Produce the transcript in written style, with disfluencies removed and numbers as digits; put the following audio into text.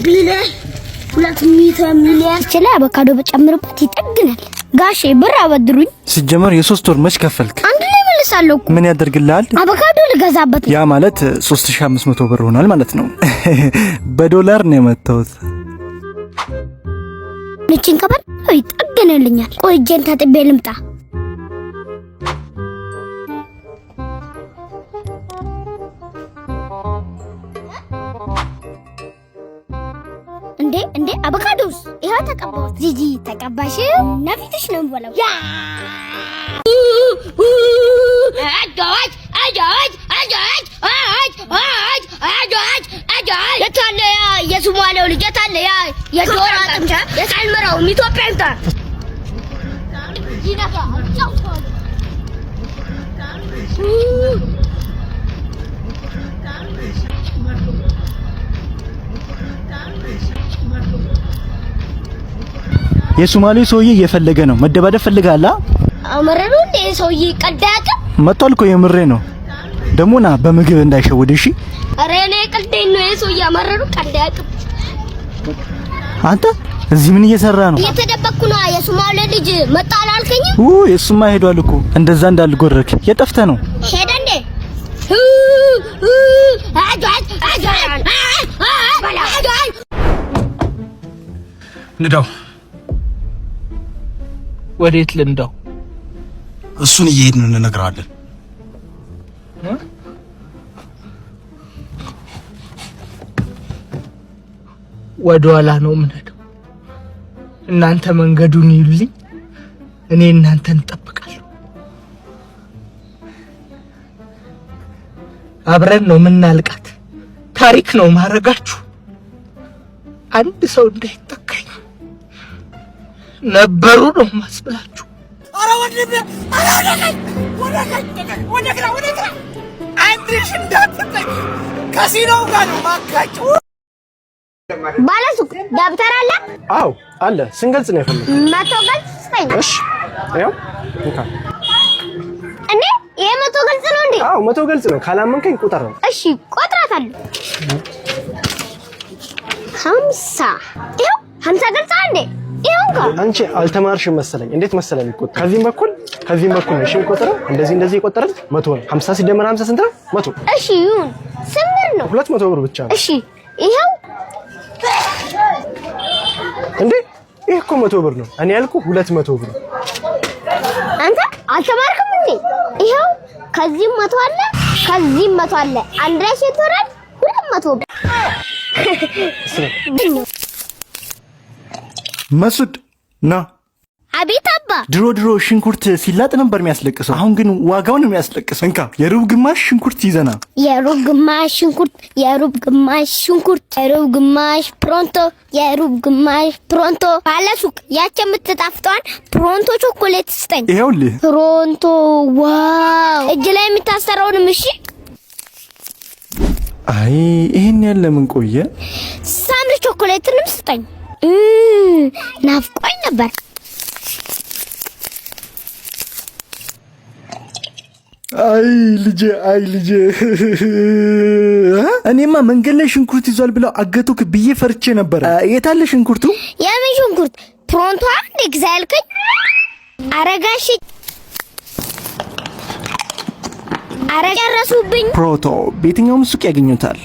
ቢለ 200 ሚሊዮን ችላ አቮካዶ በጨምርበት ይጠግናል። ጋሼ ብር አበድሩኝ። ሲጀመር የ3 ወር መች ከፈልክ? አንድ ላይ መልሳለሁ። ምን ያደርግልሃል? አቮካዶ ልገዛበት። ያ ማለት 3500 ብር ሆኗል ማለት ነው። በዶላር ነው የመጣሁት። ንቺን ከበር ይጠግንልኛል። ቆይ እጄን ታጥቤ ልምጣ። እንዴ አቮካዶስ ይሄው ተቀባው። ጂጂ ተቀባሽ ነፊትሽ ነው የምበላው። ያ የታለ የሱማሌው ልጅ የታለ ያ የዶራ ጥምቻ የሳልመራው ኢትዮጵያ እንታ ጂናካ የሱማሌ ሰውዬ እየፈለገ ነው። መደባደብ ፈልጋላ? አመረሩ እንዴ ሰውዬ ቀዳቀ መጥቷል እኮ የምሬ ነው። ደሞና በምግብ እንዳይሸወድ እሺ። አረ እኔ ቀልዴን ነው የሰውዬ አመረሩ ቀዳቀ። አንተ እዚህ ምን እየሰራ ነው? እየተደበቅኩ ነው። የሱማሌ ልጅ መጣ አላልከኝ? የሱማ ሄዷል እኮ እንደዛ እንዳልጎረክ የጠፍተ ነው። ሄደ እንዴ? ንዳው ወዴት ልንዳው? እሱን እየሄድን እንነግራለን። ወደኋላ ነው የምንሄደው። እናንተ መንገዱን ይሉልኝ፣ እኔ እናንተን እጠብቃለሁ። አብረን ነው የምናልቃት። ታሪክ ነው ማረጋችሁ። አንድ ሰው እንዳይተካኝ ነበሩ ነው ማስብላችሁ። አረ ወንድሜ፣ አረ ወደግራ አንድሽ እንዳትጠቂ ከሲኖው ጋር ነው ማጋጭ። ባለሱቅ ደብተር አለ? አዎ አለ። ስንገልጽ ነው የፈለኩት። መቶ ገልጽ ስጠኝ። እሺ ያው እንካ። እንዴ ይሄ መቶ ገልጽ ነው እንዴ? አዎ መቶ ገልጽ ነው። ካላመንከኝ ቁጥር ነው። እሺ ቆጥራታለሁ። 50 ይኸው 50 ገልጽ አንዴ ይኸው ጋር አንቺ አልተማርሽም መሰለኝ። እንዴት መሰለኝ እኮ ከዚህም በኩል ነው እሺ ቆጥረው እንደዚህ ቆጥረን 100 ነው። 50 ሲደመር 50 ስንት ነው? 100። እሺ ይሁን። ስምር ነው። 200 ብር ብቻ ነው። እሺ ይኸው እንዴ ይሄ እኮ 100 ብር ነው። እኔ ያልኩህ 200 ብር። አንተ አልተማርክም እንዴ? ይኸው ከዚህም 100 አለ ከዚህም 100 አለ። አንድ ላይ ሲተረድ 200 ብር። መስዑድ ና። አቤት አባ። ድሮ ሽንኩርት ሲላጥ ነበር የሚያስለቅሰው። አሁን ግን ዋጋው ነው የሚያስለቅሰው። እንካ የሩብ ግማሽ ሽንኩርት ይዘና። የሩብ ግማሽ ሽንኩርት፣ የሩብ ግማሽ ሽንኩርት፣ የሩብ ግማሽ ፕሮንቶ፣ የሩብ ግማሽ ፕሮንቶ። ባለሱቅ ያቺ የምትጣፍጠዋን ፕሮንቶ ቾኮሌት ስጠኝ። ይኸውልህ ፕሮንቶ። ዋው! እጅ ላይ የምታሰራውንም እሺ። አይ ይሄን ያለ ምን ቆየ? ሳምሪ ቾኮሌትንም ስጠኝ። ናፍቆኝ ነበር። አይ ልጄ እኔማ መንገድ ላይ ሽንኩርት ይዟል ብለው አገቱክ ብዬ ፈርቼ ነበር። የታለ ሽንኩርቱ? የምን ሽንኩርት? ፕሮንቶ አንድ ግዛልከኝ። አረጋሽ አረጨረሱብኝ። ፕሮቶ በየትኛውም ሱቅ ያገኙታል።